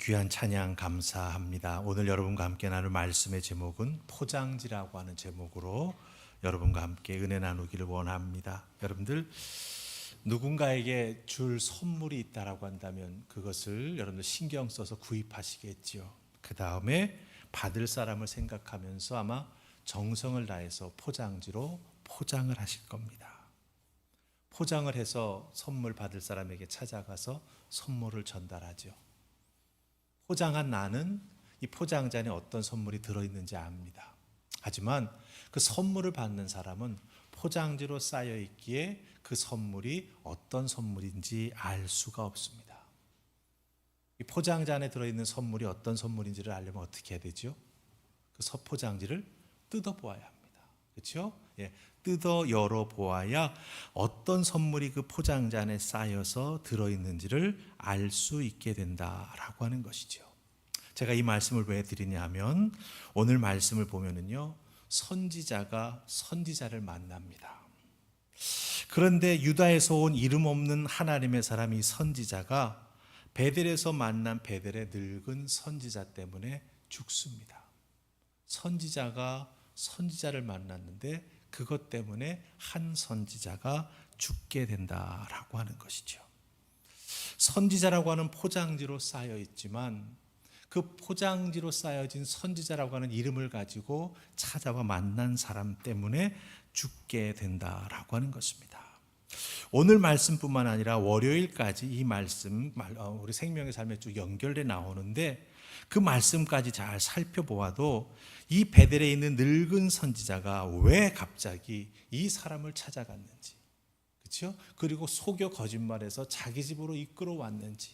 귀한 찬양 감사합니다. 오늘 여러분과 함께 나눌 말씀의 제목은 포장지라고 하는 제목으로 여러분과 함께 은혜 나누기를 원합니다. 여러분들 누군가에게 줄 선물이 있다라고 한다면 그것을 여러분들 신경 써서 구입하시겠지요. 그 다음에 받을 사람을 생각하면서 아마 정성을 다해서 포장지로 포장을 하실 겁니다. 포장을 해서 선물 받을 사람에게 찾아가서 선물을 전달하죠. 포장한 나는 이 포장지 안에 어떤 선물이 들어있는지 압니다. 하지만 그 선물을 받는 사람은 포장지로 쌓여 있기에 그 선물이 어떤 선물인지 알 수가 없습니다. 이 포장지 안에 들어있는 선물이 어떤 선물인지를 알려면 어떻게 해야 되죠? 그 포장지를 뜯어보아야 합니다. 그렇죠? 예, 뜯어 열어보아야 어떤 선물이 그 포장지 안에 쌓여서 들어있는지를 알 수 있게 된다라고 하는 것이죠. 제가 이 말씀을 왜 드리냐 하면 오늘 말씀을 보면은요, 선지자가 선지자를 만납니다. 그런데 유다에서 온 이름 없는 하나님의 사람이 선지자가 베델에서 만난 베델의 늙은 선지자 때문에 죽습니다. 선지자가 선지자를 만났는데 그것 때문에 한 선지자가 죽게 된다라고 하는 것이죠. 선지자라고 하는 포장지로 쌓여 있지만 그 포장지로 쌓여진 선지자라고 하는 이름을 가지고 찾아와 만난 사람 때문에 죽게 된다라고 하는 것입니다. 오늘 말씀뿐만 아니라 월요일까지 이 말씀 우리 생명의 삶에 쭉 연결돼 나오는데 그 말씀까지 잘 살펴보아도 이 베델에 있는 늙은 선지자가 왜 갑자기 이 사람을 찾아갔는지, 그렇죠? 그리고 속여 거짓말해서 자기 집으로 이끌어 왔는지,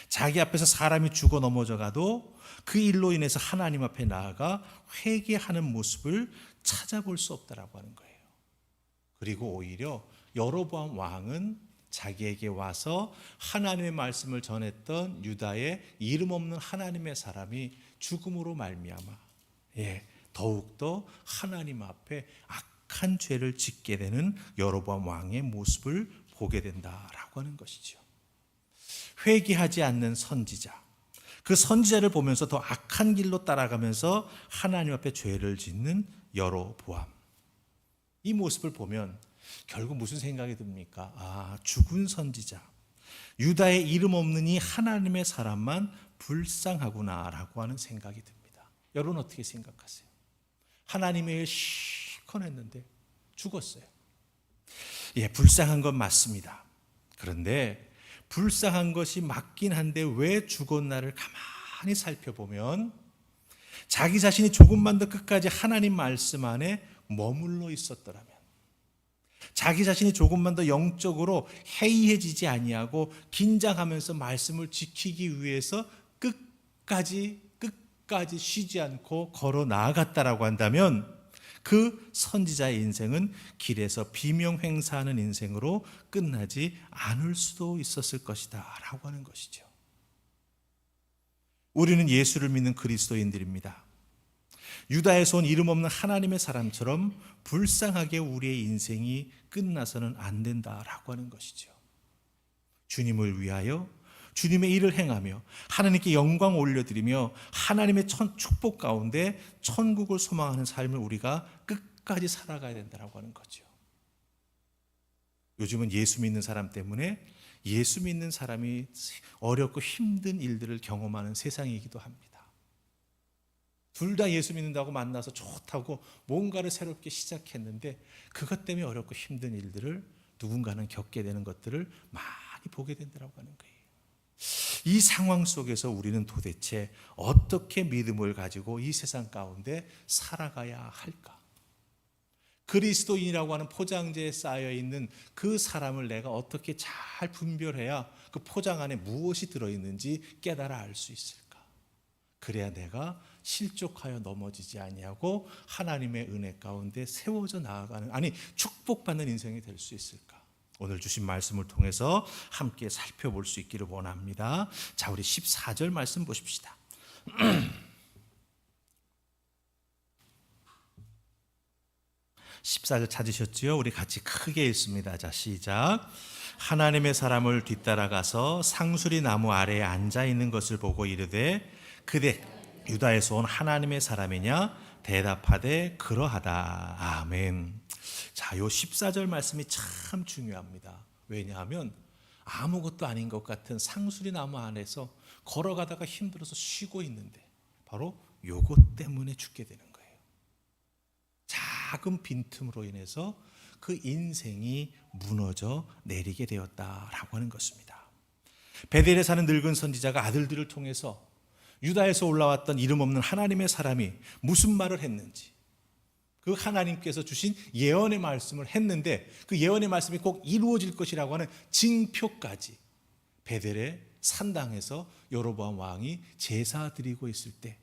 자기 앞에서 사람이 죽어 넘어져 가도 그 일로 인해서 하나님 앞에 나아가 회개하는 모습을 찾아볼 수 없다라고 하는 거예요. 그리고 오히려 여로보암 왕은 자기에게 와서 하나님의 말씀을 전했던 유다의 이름 없는 하나님의 사람이 죽음으로 말미암아 더욱더 하나님 앞에 악한 죄를 짓게 되는 여로보암 왕의 모습을 보게 된다라고 하는 것이죠. 회개하지 않는 선지자, 그 선지자를 보면서 더 악한 길로 따라가면서 하나님 앞에 죄를 짓는 여로보암, 이 모습을 보면 결국 무슨 생각이 듭니까? 죽은 선지자, 유다의 이름 없는 이 하나님의 사람만 불쌍하구나라고 하는 생각이 듭니다. 여러분 어떻게 생각하세요? 하나님의 일 실컷 했는데 죽었어요. 불쌍한 건 맞습니다. 그런데 불쌍한 것이 맞긴 한데 왜 죽었나를 가만히 살펴보면 자기 자신이 조금만 더 끝까지 하나님 말씀 안에 머물러 있었더라면, 자기 자신이 조금만 더 영적으로 해이해지지 아니하고 긴장하면서 말씀을 지키기 위해서 끝까지 쉬지 않고 걸어 나아갔다라고 한다면 그 선지자의 인생은 길에서 비명행사하는 인생으로 끝나지 않을 수도 있었을 것이다 라고 하는 것이죠. 우리는 예수를 믿는 그리스도인들입니다. 유다에서 온 이름 없는 하나님의 사람처럼 불쌍하게 우리의 인생이 끝나서는 안 된다라고 하는 것이죠. 주님을 위하여 주님의 일을 행하며 하나님께 영광 올려드리며 하나님의 축복 가운데 천국을 소망하는 삶을 우리가 끝까지 살아가야 된다고 하는 거죠. 요즘은 예수 믿는 사람 때문에 예수 믿는 사람이 어렵고 힘든 일들을 경험하는 세상이기도 합니다. 둘 다 예수 믿는다고 만나서 좋다고 뭔가를 새롭게 시작했는데 그것 때문에 어렵고 힘든 일들을 누군가는 겪게 되는 것들을 많이 보게 된다고 하는 거예요. 이 상황 속에서 우리는 도대체 어떻게 믿음을 가지고 이 세상 가운데 살아가야 할까? 그리스도인이라고 하는 포장지에 쌓여 있는 그 사람을 내가 어떻게 잘 분별해야 그 포장 안에 무엇이 들어있는지 깨달아 알 수 있을까? 그래야 내가 실족하여 넘어지지 아니하고 하나님의 은혜 가운데 세워져 나아가는, 축복받는 인생이 될 수 있을까? 오늘 주신 말씀을 통해서 함께 살펴볼 수 있기를 원합니다. 자, 우리 14절 말씀 보십시다. 14절 찾으셨지요? 우리 같이 크게 읽습니다. 자, 시작. 하나님의 사람을 뒤따라가서 상수리 나무 아래에 앉아 있는 것을 보고 이르되 그대 유다에서 온 하나님의 사람이냐 대답하되 그러하다. 아멘. 자, 요 14절 말씀이 참 중요합니다. 왜냐하면 아무것도 아닌 것 같은 상수리 나무 안에서 걸어가다가 힘들어서 쉬고 있는데 바로 요것 때문에 죽게 되는 거예요. 작은 빈틈으로 인해서 그 인생이 무너져 내리게 되었다라고 하는 것입니다. 베델에 사는 늙은 선지자가 아들들을 통해서 유다에서 올라왔던 이름 없는 하나님의 사람이 무슨 말을 했는지, 그 하나님께서 주신 예언의 말씀을 했는데 그 예언의 말씀이 꼭 이루어질 것이라고 하는 징표까지 베델의 산당에서 여로보암 왕이 제사 드리고 있을 때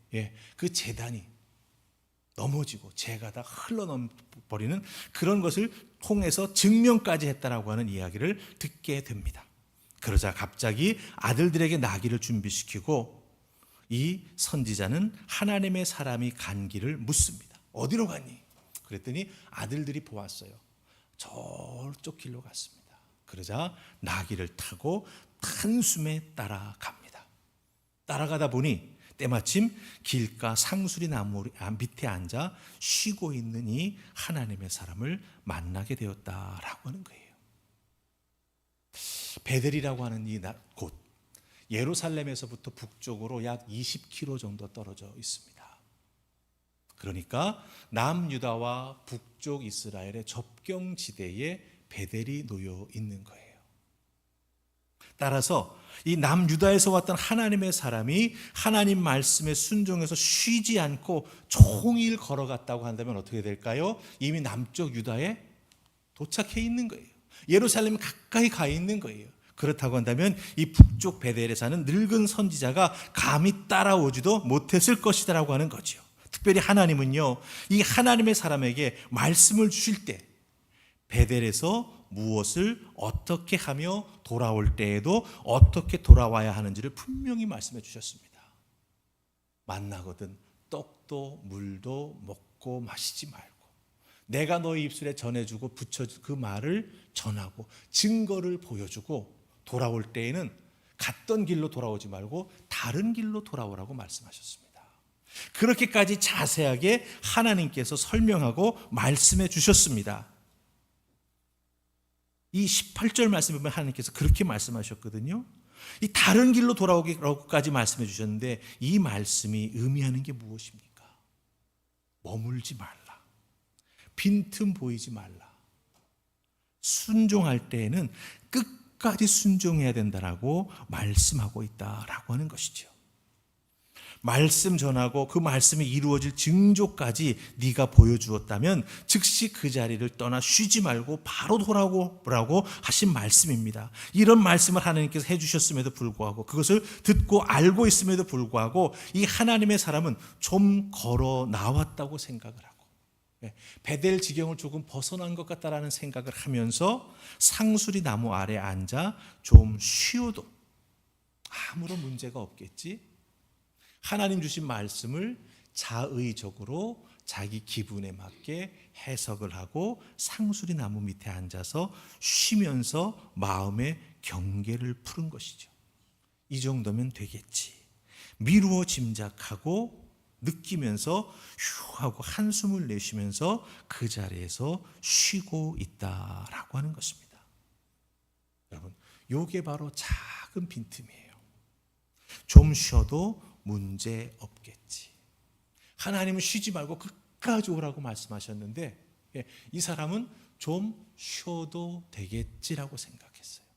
그 제단이 넘어지고 재가 다 흘러버리는 그런 것을 통해서 증명까지 했다라고 하는 이야기를 듣게 됩니다. 그러자 갑자기 아들들에게 나귀를 준비시키고 이 선지자는 하나님의 사람이 간 길을 묻습니다. 어디로 가니? 그랬더니 아들들이 보았어요. 저쪽 길로 갔습니다. 그러자 나귀를 타고 단숨에 따라갑니다. 따라가다 보니 때마침 길가 상수리 나무 밑에 앉아 쉬고 있는 이 하나님의 사람을 만나게 되었다라고 하는 거예요. 베델이라고 하는 이 곳, 예루살렘에서부터 북쪽으로 약 20km 정도 떨어져 있습니다. 그러니까 남유다와 북쪽 이스라엘의 접경 지대에 베델이 놓여 있는 거예요. 따라서 이 남유다에서 왔던 하나님의 사람이 하나님 말씀에 순종해서 쉬지 않고 종일 걸어갔다고 한다면 어떻게 될까요? 이미 남쪽 유다에 도착해 있는 거예요. 예루살렘 가까이 가 있는 거예요. 그렇다고 한다면 이 북쪽 베델에 사는 늙은 선지자가 감히 따라오지도 못했을 것이라고 하는 거죠. 특별히 하나님은요, 이 하나님의 사람에게 말씀을 주실 때 베델에서 무엇을 어떻게 하며 돌아올 때에도 어떻게 돌아와야 하는지를 분명히 말씀해 주셨습니다. 만나거든 떡도 물도 먹고 마시지 말고 내가 너희 입술에 전해주고 붙여줄 그 말을 전하고 증거를 보여주고 돌아올 때에는 갔던 길로 돌아오지 말고 다른 길로 돌아오라고 말씀하셨습니다. 그렇게까지 자세하게 하나님께서 설명하고 말씀해 주셨습니다. 이 18절 말씀에 보면 하나님께서 그렇게 말씀하셨거든요. 이 다른 길로 돌아오기라고까지 말씀해 주셨는데 이 말씀이 의미하는 게 무엇입니까? 머물지 말라. 빈틈 보이지 말라. 순종할 때에는 끝까지 순종해야 된다라고 말씀하고 있다라고 하는 것이죠. 말씀 전하고 그 말씀이 이루어질 징조까지 네가 보여주었다면 즉시 그 자리를 떠나 쉬지 말고 바로 돌아오라고 하신 말씀입니다. 이런 말씀을 하나님께서 해주셨음에도 불구하고 그것을 듣고 알고 있음에도 불구하고 이 하나님의 사람은 좀 걸어 나왔다고 생각을 하고 베델 지경을 조금 벗어난 것 같다라는 생각을 하면서 상수리 나무 아래 앉아 좀 쉬어도 아무런 문제가 없겠지. 하나님 주신 말씀을 자의적으로 자기 기분에 맞게 해석을 하고 상수리 나무 밑에 앉아서 쉬면서 마음의 경계를 푸른 것이죠. 이 정도면 되겠지. 미루어 짐작하고 느끼면서 휴 하고 한숨을 내쉬면서 그 자리에서 쉬고 있다라고 하는 것입니다. 여러분, 이게 바로 작은 빈틈이에요. 좀 쉬어도 문제 없겠지. 하나님은 쉬지 말고 끝까지 오라고 말씀하셨는데 이 사람은 좀 쉬어도 되겠지라고 생각했어요.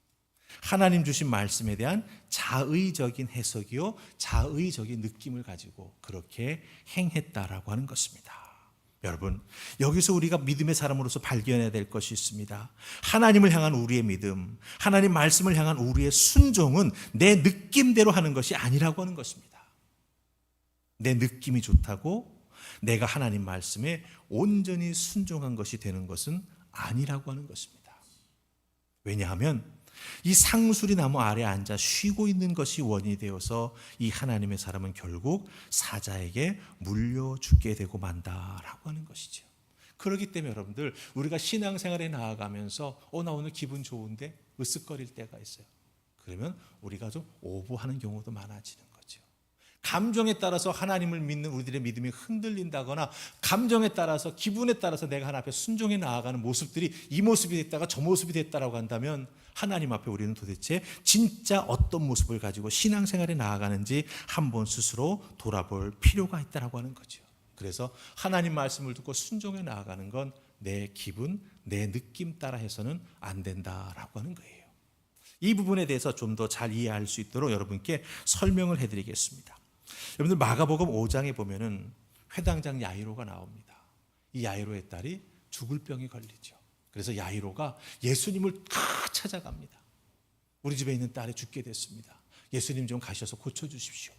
하나님 주신 말씀에 대한 자의적인 해석이요 자의적인 느낌을 가지고 그렇게 행했다라고 하는 것입니다. 여러분, 여기서 우리가 믿음의 사람으로서 발견해야 될 것이 있습니다. 하나님을 향한 우리의 믿음, 하나님 말씀을 향한 우리의 순종은 내 느낌대로 하는 것이 아니라고 하는 것입니다. 내 느낌이 좋다고 내가 하나님 말씀에 온전히 순종한 것이 되는 것은 아니라고 하는 것입니다. 왜냐하면 이 상수리 나무 아래 앉아 쉬고 있는 것이 원인이 되어서 이 하나님의 사람은 결국 사자에게 물려 죽게 되고 만다라고 하는 것이죠. 그렇기 때문에 여러분들 우리가 신앙생활에 나아가면서 나 오늘 기분 좋은데 으쓱거릴 때가 있어요. 그러면 우리가 좀 오버하는 경우도 많아지는 거죠. 감정에 따라서 하나님을 믿는 우리들의 믿음이 흔들린다거나 감정에 따라서 기분에 따라서 내가 하나님 앞에 순종해 나아가는 모습들이 이 모습이 됐다가 저 모습이 됐다라고 한다면 하나님 앞에 우리는 도대체 진짜 어떤 모습을 가지고 신앙생활에 나아가는지 한번 스스로 돌아볼 필요가 있다라고 하는 거죠. 그래서 하나님 말씀을 듣고 순종해 나아가는 건 내 기분, 내 느낌 따라 해서는 안 된다라고 하는 거예요. 이 부분에 대해서 좀 더 잘 이해할 수 있도록 여러분께 설명을 해드리겠습니다. 여러분들 마가복음 5장에 보면은 회당장 야이로가 나옵니다. 이 야이로의 딸이 죽을 병에 걸리죠. 그래서 야이로가 예수님을 찾아갑니다. 우리 집에 있는 딸이 죽게 됐습니다. 예수님 좀 가셔서 고쳐주십시오.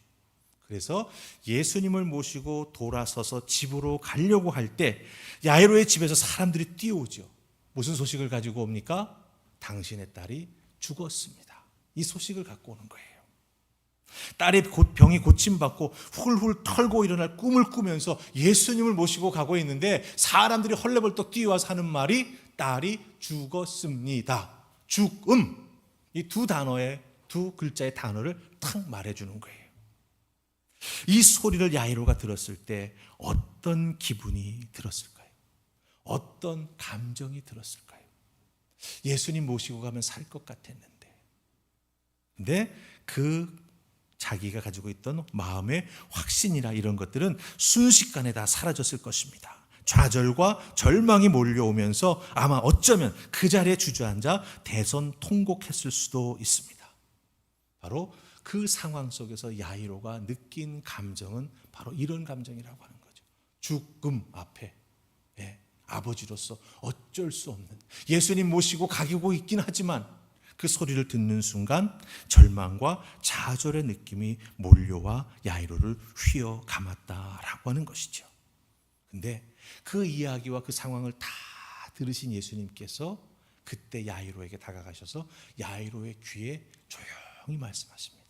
그래서 예수님을 모시고 돌아서서 집으로 가려고 할 때 야이로의 집에서 사람들이 뛰어오죠. 무슨 소식을 가지고 옵니까? 당신의 딸이 죽었습니다. 이 소식을 갖고 오는 거예요. 딸의 병이 고침받고 훌훌 털고 일어날 꿈을 꾸면서 예수님을 모시고 가고 있는데 사람들이 헐레벌떡 뛰어와서 하는 말이 딸이 죽었습니다. 죽음. 이 두 단어의 두 글자의 단어를 탁 말해주는 거예요. 이 소리를 야이로가 들었을 때 어떤 기분이 들었을까요? 어떤 감정이 들었을까요? 예수님 모시고 가면 살 것 같았는데. 근데 그 자기가 가지고 있던 마음의 확신이나 이런 것들은 순식간에 다 사라졌을 것입니다. 좌절과 절망이 몰려오면서 아마 어쩌면 그 자리에 주저앉아 대선통곡했을 수도 있습니다. 바로 그 상황 속에서 야이로가 느낀 감정은 바로 이런 감정이라고 하는 거죠. 죽음 앞에 아버지로서 어쩔 수 없는, 예수님 모시고 가기고 있긴 하지만 그 소리를 듣는 순간 절망과 좌절의 느낌이 몰려와 야이로를 휘어 감았다라고 하는 것이죠. 근데 그 이야기와 그 상황을 다 들으신 예수님께서 그때 야이로에게 다가가셔서 야이로의 귀에 조용히 말씀하십니다.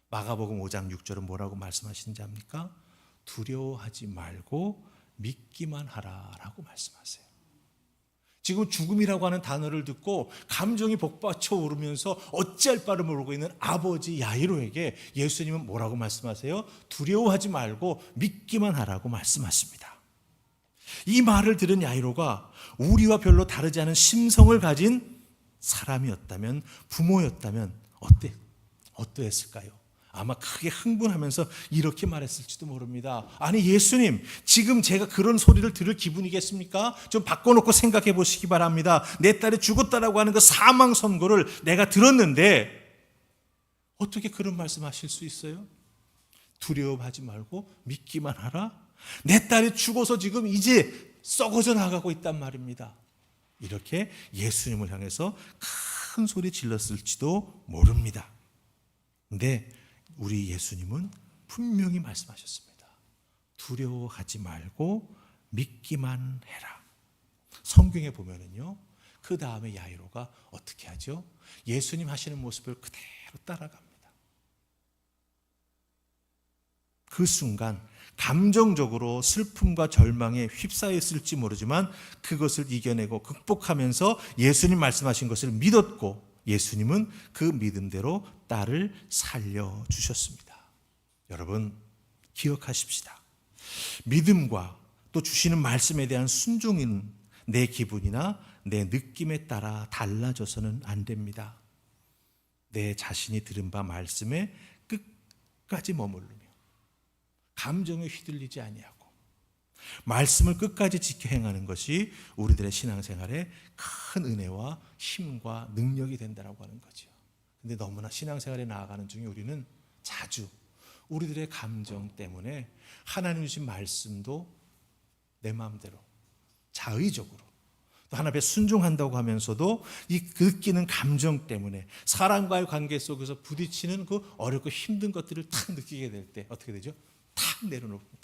마가복음 5장 6절은 뭐라고 말씀하시는지 압니까? 두려워하지 말고 믿기만 하라라고 말씀하세요. 지금 죽음이라고 하는 단어를 듣고 감정이 복받쳐 오르면서 어찌할 바를 모르고 있는 아버지 야이로에게 예수님은 뭐라고 말씀하세요? 두려워하지 말고 믿기만 하라고 말씀하십니다. 이 말을 들은 야이로가 우리와 별로 다르지 않은 심성을 가진 사람이었다면, 부모였다면 어떠했을까요? 아마 크게 흥분하면서 이렇게 말했을지도 모릅니다. 아니 예수님, 지금 제가 그런 소리를 들을 기분이겠습니까? 좀 바꿔놓고 생각해 보시기 바랍니다. 내 딸이 죽었다라고 하는 그 사망 선고를 내가 들었는데 어떻게 그런 말씀하실 수 있어요? 두려워하지 말고 믿기만 하라? 내 딸이 죽어서 지금 이제 썩어져 나가고 있단 말입니다. 이렇게 예수님을 향해서 큰 소리 질렀을지도 모릅니다. 근데 우리 예수님은 분명히 말씀하셨습니다. 두려워하지 말고 믿기만 해라. 성경에 보면은요, 그 다음에 야이로가 어떻게 하죠? 예수님 하시는 모습을 그대로 따라갑니다. 그 순간 감정적으로 슬픔과 절망에 휩싸였을지 모르지만 그것을 이겨내고 극복하면서 예수님 말씀하신 것을 믿었고, 예수님은 그 믿음대로 딸을 살려주셨습니다. 여러분 기억하십시다. 믿음과 또 주시는 말씀에 대한 순종은 내 기분이나 내 느낌에 따라 달라져서는 안 됩니다. 내 자신이 들은 바 말씀에 끝까지 머무르며 감정에 휘둘리지 아니하고 말씀을 끝까지 지켜 행하는 것이 우리들의 신앙생활에 큰 은혜와 힘과 능력이 된다고 하는 거죠. 근데 너무나 신앙생활에 나아가는 중에 우리는 자주 우리들의 감정 때문에 하나님 주신 말씀도 내 마음대로 자의적으로 또 하나님께 순종한다고 하면서도 이 느끼는 감정 때문에 사람과의 관계 속에서 부딪히는 그 어렵고 힘든 것들을 탁 느끼게 될 때 어떻게 되죠? 탁 내려놓습니다.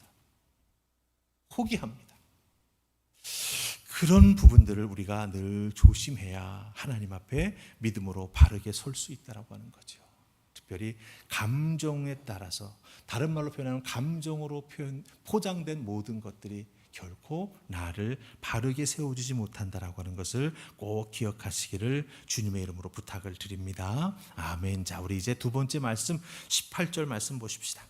포기합니다. 그런 부분들을 우리가 늘 조심해야 하나님 앞에 믿음으로 바르게 설 수 있다고 하는 거죠. 특별히 감정에 따라서, 다른 말로 표현하면 감정으로 포장된 모든 것들이 결코 나를 바르게 세워주지 못한다라고 하는 것을 꼭 기억하시기를 주님의 이름으로 부탁을 드립니다. 아멘. 자, 우리 이제 두 번째 말씀 18절 말씀 보십시다.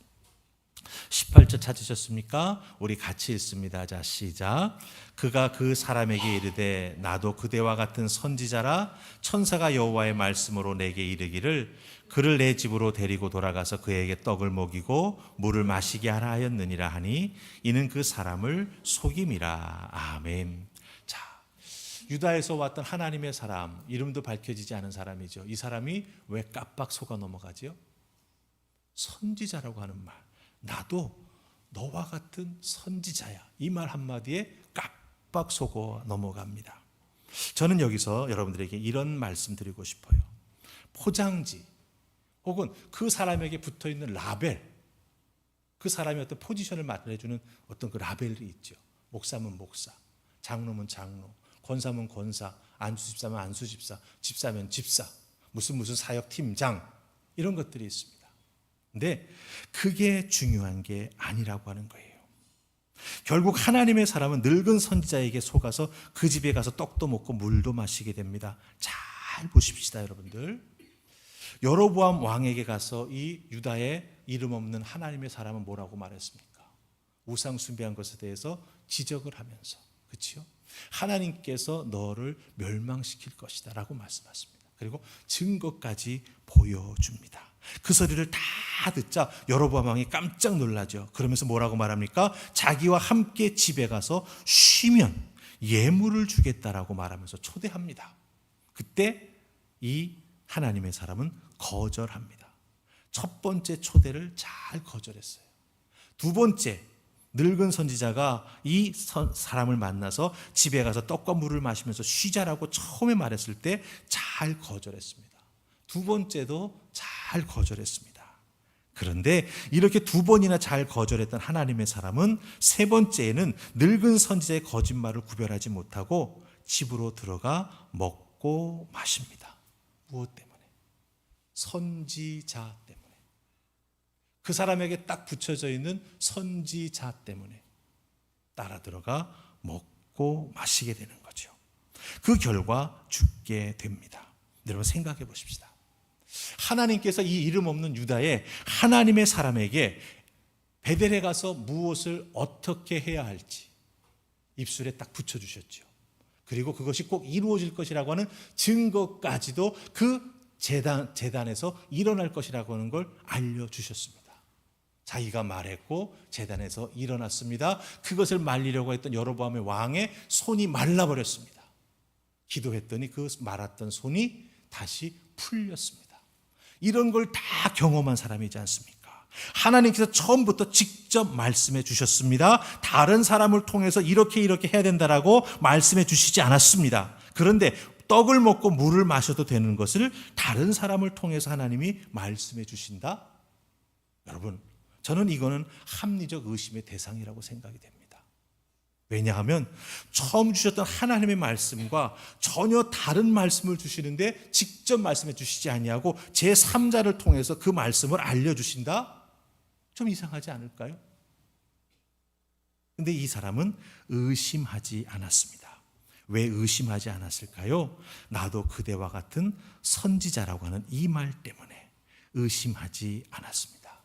18절 찾으셨습니까? 우리 같이 읽습니다. 자, 시작. 그가 그 사람에게 이르되 나도 그대와 같은 선지자라. 천사가 여호와의 말씀으로 내게 이르기를 그를 내 집으로 데리고 돌아가서 그에게 떡을 먹이고 물을 마시게 하라 하였느니라 하니 이는 그 사람을 속임이라. 아멘. 자, 유다에서 왔던 하나님의 사람, 이름도 밝혀지지 않은 사람이죠. 이 사람이 왜 깜빡 속아 넘어가지요? 선지자라고 하는 말, 나도 너와 같은 선지자야, 이 말 한마디에 깜빡 속아 넘어갑니다. 저는 여기서 여러분들에게 이런 말씀 드리고 싶어요. 포장지 혹은 그 사람에게 붙어있는 라벨, 그 사람의 어떤 포지션을 말해주는 어떤 그 라벨이 있죠. 목사면 목사, 장로면 장로, 권사면 권사, 안수집사면 안수집사, 집사면 집사, 무슨 사역 팀장, 이런 것들이 있습니다. 근데 그게 중요한 게 아니라고 하는 거예요. 결국 하나님의 사람은 늙은 선지자에게 속아서 그 집에 가서 떡도 먹고 물도 마시게 됩니다. 잘 보십시다, 여러분들. 여로보암 왕에게 가서 이 유다의 이름 없는 하나님의 사람은 뭐라고 말했습니까? 우상 숭배한 것에 대해서 지적을 하면서, 그렇죠? 하나님께서 너를 멸망시킬 것이다 라고 말씀하십니다. 그리고 증거까지 보여줍니다. 그 소리를 다 듣자 여로보암 왕이 깜짝 놀라죠. 그러면서 뭐라고 말합니까? 자기와 함께 집에 가서 쉬면 예물을 주겠다라고 말하면서 초대합니다. 그때 이 하나님의 사람은 거절합니다. 첫 번째 초대를 잘 거절했어요. 두 번째, 늙은 선지자가 이 사람을 만나서 집에 가서 떡과 물을 마시면서 쉬자라고 처음에 말했을 때 잘 거절했습니다. 두 번째도 잘 거절했습니다. 그런데 이렇게 두 번이나 잘 거절했던 하나님의 사람은 세 번째에는 늙은 선지자의 거짓말을 구별하지 못하고 집으로 들어가 먹고 마십니다. 무엇 때문에? 선지자 때문에. 그 사람에게 딱 붙여져 있는 선지자 때문에 따라 들어가 먹고 마시게 되는 거죠. 그 결과 죽게 됩니다. 여러분 생각해 보십시다. 하나님께서 이 이름 없는 유다의 하나님의 사람에게 베델에 가서 무엇을 어떻게 해야 할지 입술에 딱 붙여주셨죠. 그리고 그것이 꼭 이루어질 것이라고 하는 증거까지도 그 제단에서 일어날 것이라고 하는 걸 알려주셨습니다. 자기가 말했고 제단에서 일어났습니다. 그것을 말리려고 했던 여로보암의 왕의 손이 말라버렸습니다. 기도했더니 그 말았던 손이 다시 풀렸습니다. 이런 걸 다 경험한 사람이지 않습니까? 하나님께서 처음부터 직접 말씀해 주셨습니다. 다른 사람을 통해서 이렇게 해야 된다라고 말씀해 주시지 않았습니다. 그런데 떡을 먹고 물을 마셔도 되는 것을 다른 사람을 통해서 하나님이 말씀해 주신다? 여러분, 저는 이거는 합리적 의심의 대상이라고 생각이 됩니다. 왜냐하면 처음 주셨던 하나님의 말씀과 전혀 다른 말씀을 주시는데 직접 말씀해 주시지 아니하고 제3자를 통해서 그 말씀을 알려주신다? 좀 이상하지 않을까요? 근데 이 사람은 의심하지 않았습니다. 왜 의심하지 않았을까요? 나도 그대와 같은 선지자라고 하는 이 말 때문에 의심하지 않았습니다.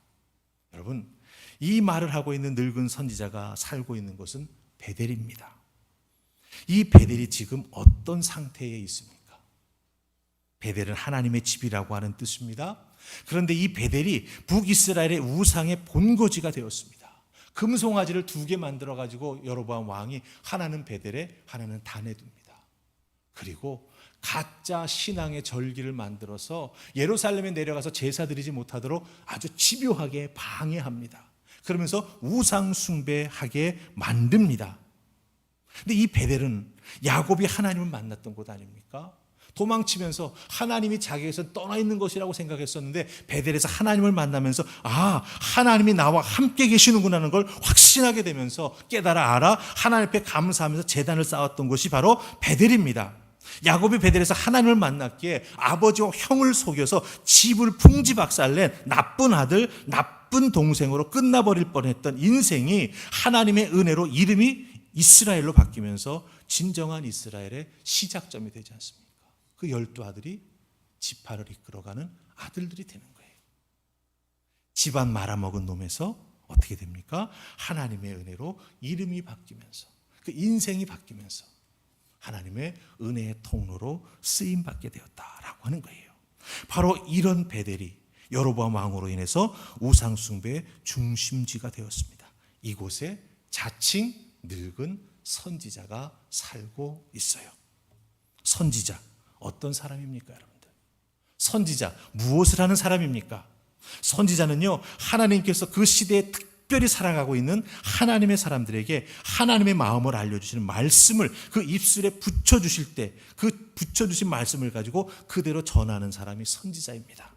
여러분, 이 말을 하고 있는 늙은 선지자가 살고 있는 곳은 베델입니다. 이 베델이 지금 어떤 상태에 있습니까? 베델은 하나님의 집이라고 하는 뜻입니다. 그런데 이 베델이 북이스라엘의 우상의 본거지가 되었습니다. 금송아지를 2개 만들어가지고 여로보암 왕이 하나는 베델에 하나는 단에 둡니다. 그리고 가짜 신앙의 절기를 만들어서 예루살렘에 내려가서 제사 드리지 못하도록 아주 집요하게 방해합니다. 그러면서 우상 숭배하게 만듭니다. 근데 이 베델은 야곱이 하나님을 만났던 곳 아닙니까? 도망치면서 하나님이 자기에서 떠나 있는 것이라고 생각했었는데 베델에서 하나님을 만나면서 하나님이 나와 함께 계시는구나 하는 걸 확신하게 되면서 깨달아 알아 하나님 앞에 감사하면서 제단을 쌓았던 곳이 바로 베델입니다. 야곱이 베델에서 하나님을 만났기에 아버지와 형을 속여서 집을 풍지박살낸 나쁜 아들, 나쁜 동생으로 끝나버릴 뻔했던 인생이 하나님의 은혜로 이름이 이스라엘로 바뀌면서 진정한 이스라엘의 시작점이 되지 않습니까? 그 12아들이 지파를 이끌어가는 아들들이 되는 거예요. 집안 말아먹은 놈에서 어떻게 됩니까? 하나님의 은혜로 이름이 바뀌면서 그 인생이 바뀌면서 하나님의 은혜의 통로로 쓰임받게 되었다라고 하는 거예요. 바로 이런 베델이 여로보암 왕으로 인해서 우상숭배의 중심지가 되었습니다. 이곳에 자칭 늙은 선지자가 살고 있어요. 선지자, 어떤 사람입니까, 여러분들? 선지자, 무엇을 하는 사람입니까? 선지자는요, 하나님께서 그 시대에 특별히 살아가고 있는 하나님의 사람들에게 하나님의 마음을 알려주시는 말씀을 그 입술에 붙여주실 때 그 붙여주신 말씀을 가지고 그대로 전하는 사람이 선지자입니다.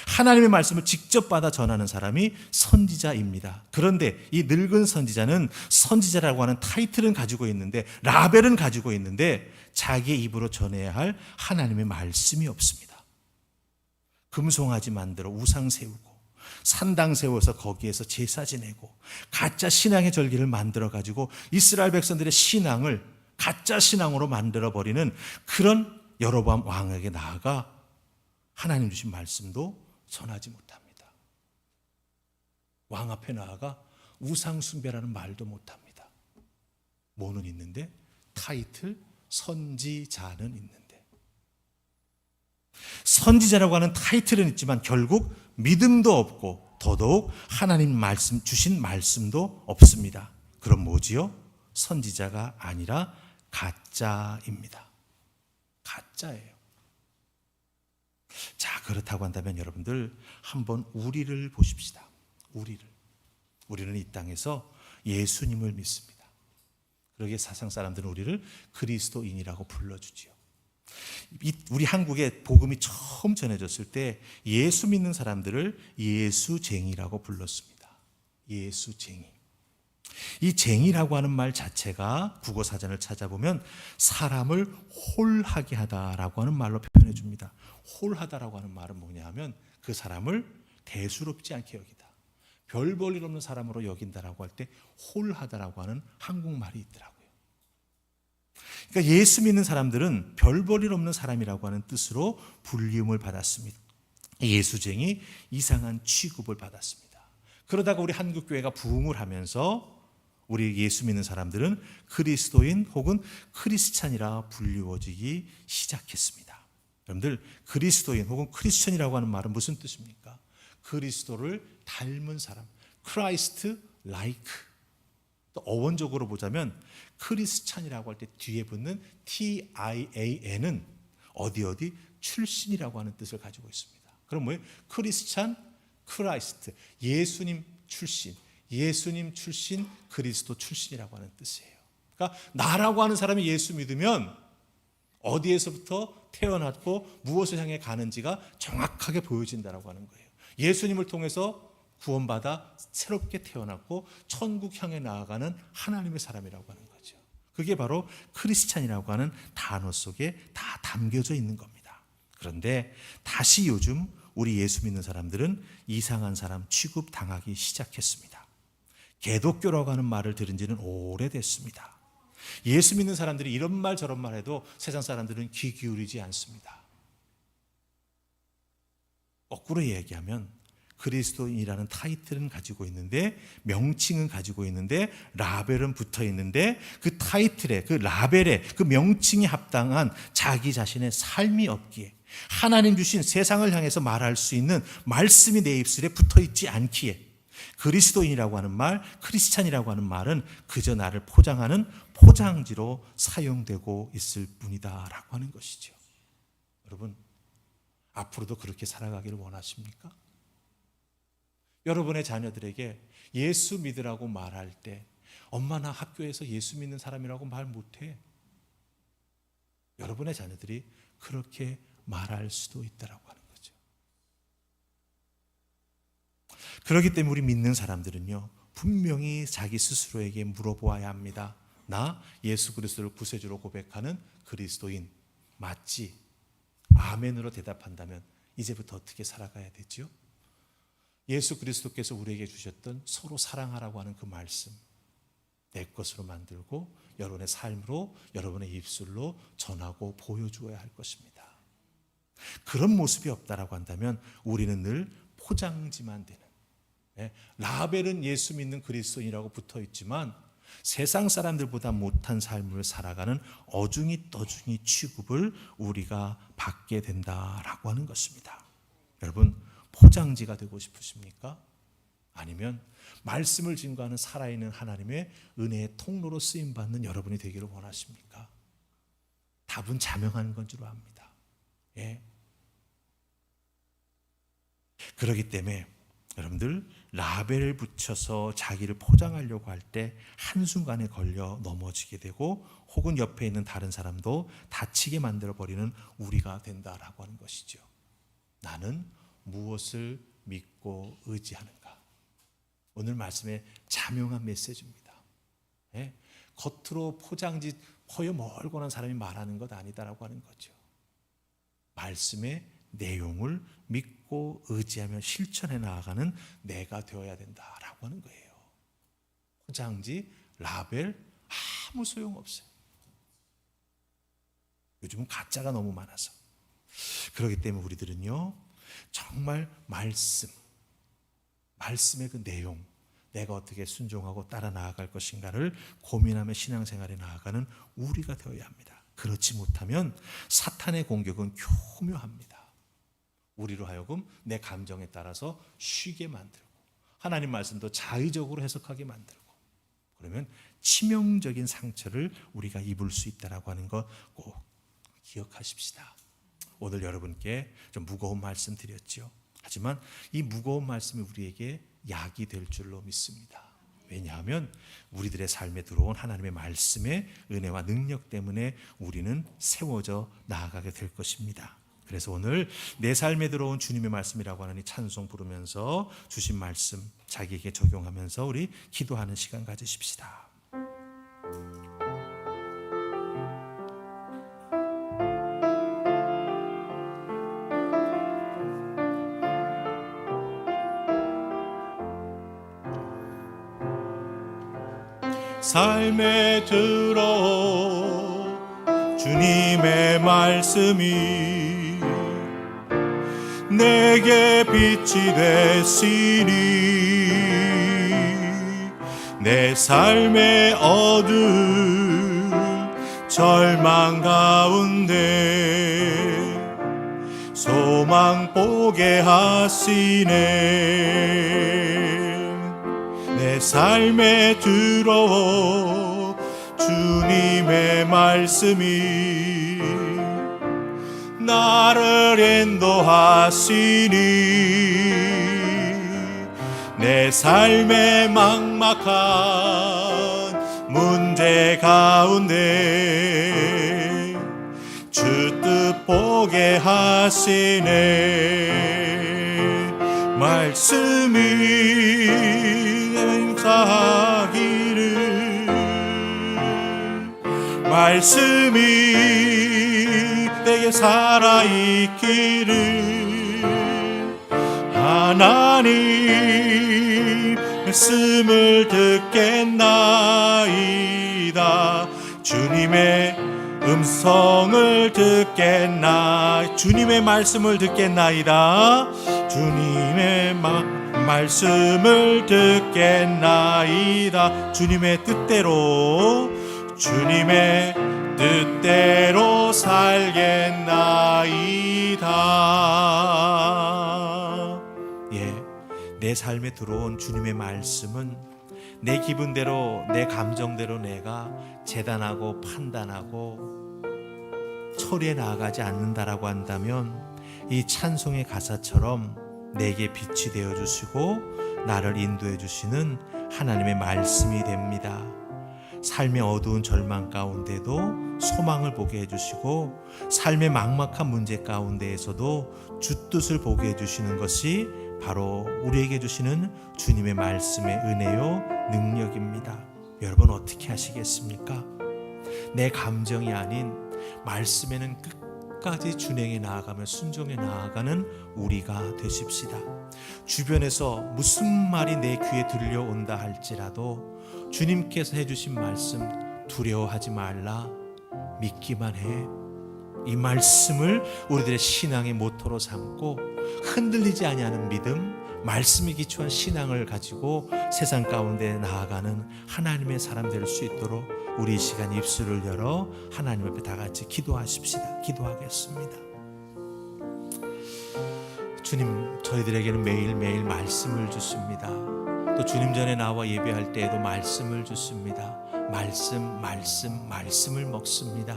하나님의 말씀을 직접 받아 전하는 사람이 선지자입니다. 그런데 이 늙은 선지자는 선지자라고 하는 타이틀은 가지고 있는데, 라벨은 가지고 있는데 자기의 입으로 전해야 할 하나님의 말씀이 없습니다. 금송아지 만들어 우상 세우고 산당 세워서 거기에서 제사 지내고 가짜 신앙의 절기를 만들어 가지고 이스라엘 백성들의 신앙을 가짜 신앙으로 만들어 버리는 그런 여로보암 왕에게 나아가 하나님 주신 말씀도 전하지 못합니다. 왕 앞에 나아가 우상 숭배라는 말도 못합니다. 뭐는 있는데? 타이틀 선지자는 있는데, 선지자라고 하는 타이틀은 있지만 결국 믿음도 없고 더더욱 하나님 말씀 주신 말씀도 없습니다. 그럼 뭐지요? 선지자가 아니라 가짜입니다. 가짜예요. 자, 그렇다고 한다면 여러분들 한번 우리를 보십시다. 우리는 이 땅에서 예수님을 믿습니다. 그러기에 사상 사람들은 우리를 그리스도인이라고 불러주지요. 우리 한국에 복음이 처음 전해졌을 때 예수 믿는 사람들을 예수쟁이라고 불렀습니다. 예수쟁이. 이 쟁이라고 하는 말 자체가 국어사전을 찾아보면 사람을 홀하게 하다라고 하는 말로 표현해 줍니다. 홀하다라고 하는 말은 뭐냐 하면 그 사람을 대수롭지 않게 여기다, 별 볼 일 없는 사람으로 여긴다라고 할 때 홀하다라고 하는 한국말이 있더라고요. 그러니까 예수 믿는 사람들은 별 볼 일 없는 사람이라고 하는 뜻으로 불리움을 받았습니다. 예수쟁이, 이상한 취급을 받았습니다. 그러다가 우리 한국교회가 부흥을 하면서 우리 예수 믿는 사람들은 그리스도인 혹은 크리스찬이라 불리워지기 시작했습니다. 여러분들, 그리스도인 혹은 크리스찬이라고 하는 말은 무슨 뜻입니까? 그리스도를 닮은 사람, Christ like. 또 어원적으로 보자면 크리스찬이라고 할 때 뒤에 붙는 TIAN은 어디 출신이라고 하는 뜻을 가지고 있습니다. 그럼 뭐예요? 크리스찬, 크라이스트, 예수님 출신, 그리스도 출신이라고 하는 뜻이에요. 그러니까 나라고 하는 사람이 예수 믿으면 어디에서부터 태어났고 무엇을 향해 가는지가 정확하게 보여진다라고 하는 거예요. 예수님을 통해서 구원받아 새롭게 태어났고 천국 향해 나아가는 하나님의 사람이라고 하는 거죠. 그게 바로 크리스찬이라고 하는 단어 속에 다 담겨져 있는 겁니다. 그런데 다시 요즘 우리 예수 믿는 사람들은 이상한 사람 취급당하기 시작했습니다. 개독교라고 하는 말을 들은 지는 오래됐습니다. 예수 믿는 사람들이 이런 말 저런 말 해도 세상 사람들은 귀 기울이지 않습니다. 거꾸로 얘기하면 그리스도인이라는 타이틀은 가지고 있는데, 명칭은 가지고 있는데, 라벨은 붙어 있는데 그 타이틀에, 그 라벨에, 그 명칭에 합당한 자기 자신의 삶이 없기에, 하나님 주신 세상을 향해서 말할 수 있는 말씀이 내 입술에 붙어 있지 않기에 그리스도인이라고 하는 말, 크리스찬이라고 하는 말은 그저 나를 포장하는 포장지로 사용되고 있을 뿐이다라고 하는 것이죠. 여러분, 앞으로도 그렇게 살아가기를 원하십니까? 여러분의 자녀들에게 예수 믿으라고 말할 때 엄마 나 학교에서 예수 믿는 사람이라고 말 못해. 여러분의 자녀들이 그렇게 말할 수도 있다라고 하는 거죠. 그렇기 때문에 우리 믿는 사람들은요, 분명히 자기 스스로에게 물어보아야 합니다. 나 예수 그리스도를 구세주로 고백하는 그리스도인 맞지? 아멘으로 대답한다면 이제부터 어떻게 살아가야 되죠? 예수 그리스도께서 우리에게 주셨던 서로 사랑하라고 하는 그 말씀, 내 것으로 만들고 여러분의 삶으로, 여러분의 입술로 전하고 보여주어야 할 것입니다. 그런 모습이 없다라고 한다면 우리는 늘 포장지만 되는, 라벨은 예수 믿는 그리스도인이라고 붙어 있지만 세상 사람들보다 못한 삶을 살아가는 어중이 떠중이 취급을 우리가 받게 된다라고 하는 것입니다. 여러분, 포장지가 되고 싶으십니까? 아니면 말씀을 증거하는 살아있는 하나님의 은혜의 통로로 쓰임받는 여러분이 되기를 원하십니까? 답은 자명한 건 줄 압니다. 그렇기 때문에 여러분들 라벨을 붙여서 자기를 포장하려고 할 때 한순간에 걸려 넘어지게 되고 혹은 옆에 있는 다른 사람도 다치게 만들어버리는 우리가 된다라고 하는 것이죠. 나는 무엇을 믿고 의지하는가? 오늘 말씀의 자명한 메시지입니다. 겉으로 포장지 허여 멀고난 사람이 말하는 것 아니다라고 하는 거죠. 말씀의 내용을 믿고 의지하며 실천해 나아가는 내가 되어야 된다라고 하는 거예요. 포장지, 라벨 아무 소용없어요. 요즘은 가짜가 너무 많아서. 그렇기 때문에 우리들은요, 정말 말씀의 그 내용, 내가 어떻게 순종하고 따라 나아갈 것인가를 고민하며 신앙생활에 나아가는 우리가 되어야 합니다. 그렇지 못하면 사탄의 공격은 교묘합니다. 우리로 하여금 내 감정에 따라서 쉬게 만들고 하나님 말씀도 자의적으로 해석하게 만들고, 그러면 치명적인 상처를 우리가 입을 수 있다라고 하는 것 꼭 기억하십시다. 오늘 여러분께 좀 무거운 말씀 드렸죠. 하지만 이 무거운 말씀이 우리에게 약이 될 줄로 믿습니다. 왜냐하면 우리들의 삶에 들어온 하나님의 말씀의 은혜와 능력 때문에 우리는 세워져 나아가게 될 것입니다. 그래서 오늘 내 삶에 들어온 주님의 말씀이라고 하는 이 찬송 부르면서 주신 말씀 자기에게 적용하면서 우리 기도하는 시간 가지십시다. 삶에 들어 주님의 말씀이 내게 빛이 됐으니 내 삶의 어두운 절망 가운데 소망 보게 하시네. 내 삶에 들어오 주님의 말씀이 나를 인도하시니 내 삶의 막막한 문제 가운데 주 뜻 보게 하시네. 말씀이 행사하기를, 말씀이 내게 살아있기를, 하나님 말씀을 듣겠나이다. 주님의 음성을 듣겠나, 주님의 말씀을 듣겠나이다. 주님의 말씀을 듣겠나이다. 주님의 뜻대로, 주님의 뜻대로 살겠나이다. 내 삶에 들어온 주님의 말씀은 내 기분대로, 내 감정대로 내가 재단하고 판단하고 처리해 나아가지 않는다라고 한다면 이 찬송의 가사처럼 내게 빛이 되어주시고 나를 인도해 주시는 하나님의 말씀이 됩니다. 삶의 어두운 절망 가운데도 소망을 보게 해주시고 삶의 막막한 문제 가운데에서도 주 뜻을 보게 해주시는 것이 바로 우리에게 주시는 주님의 말씀의 은혜요 능력입니다. 여러분 어떻게 하시겠습니까? 내 감정이 아닌 말씀에는 끝까지 준행해 나아가며 순종해 나아가는 우리가 되십시다. 주변에서 무슨 말이 내 귀에 들려온다 할지라도 주님께서 해주신 말씀 두려워하지 말라, 믿기만 해. 이 말씀을 우리들의 신앙의 모토로 삼고 흔들리지 아니하는 믿음, 말씀에 기초한 신앙을 가지고 세상 가운데 나아가는 하나님의 사람 될 수 있도록 우리 이 시간 입술을 열어 하나님 앞에 다 같이 기도하십시다. 기도하겠습니다. 주님, 저희들에게는 매일매일 말씀을 주십니다. 또 주님 전에 나와 예배할 때에도 말씀을 주십니다. 말씀을 먹습니다.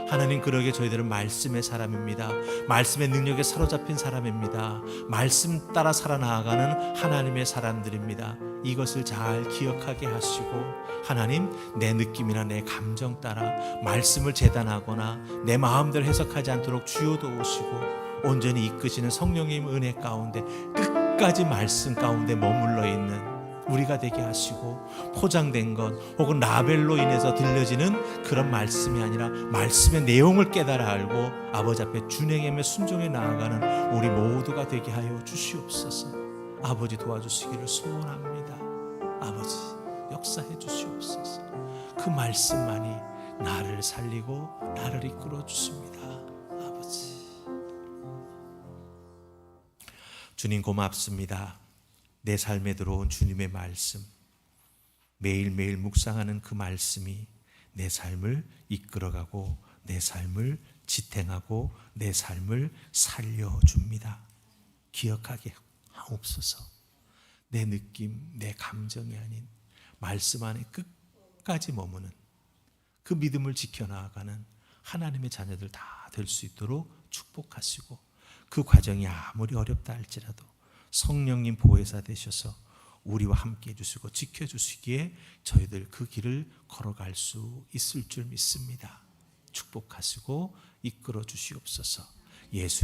하나님, 그러게 저희들은 말씀의 사람입니다. 말씀의 능력에 사로잡힌 사람입니다. 말씀 따라 살아나가는 하나님의 사람들입니다. 이것을 잘 기억하게 하시고, 하나님, 내 느낌이나 내 감정 따라 말씀을 재단하거나 내 마음대로 해석하지 않도록 주여 도우시고, 온전히 이끄시는 성령님 은혜 가운데 끝까지 말씀 가운데 머물러 있는 우리가 되게 하시고, 포장된 것 혹은 라벨로 인해서 들려지는 그런 말씀이 아니라 말씀의 내용을 깨달아 알고 아버지 앞에 준행하며 순종해 나아가는 우리 모두가 되게 하여 주시옵소서. 아버지, 도와주시기를 소원합니다. 아버지, 역사해 주시옵소서. 그 말씀만이 나를 살리고 나를 이끌어 주십니다. 아버지, 주님 고맙습니다. 내 삶에 들어온 주님의 말씀, 매일매일 묵상하는 그 말씀이 내 삶을 이끌어가고 내 삶을 지탱하고 내 삶을 살려줍니다. 기억하게 하옵소서. 내 느낌, 내 감정이 아닌 말씀 안에 끝까지 머무는 그 믿음을 지켜나가는 하나님의 자녀들 다 될 수 있도록 축복하시고, 그 과정이 아무리 어렵다 할지라도 성령님 보혜사 되셔서 우리와 함께 해주시고 지켜주시기에 저희들 그 길을 걸어갈 수 있을 줄 믿습니다. 축복하시고 이끌어 주시옵소서. 예수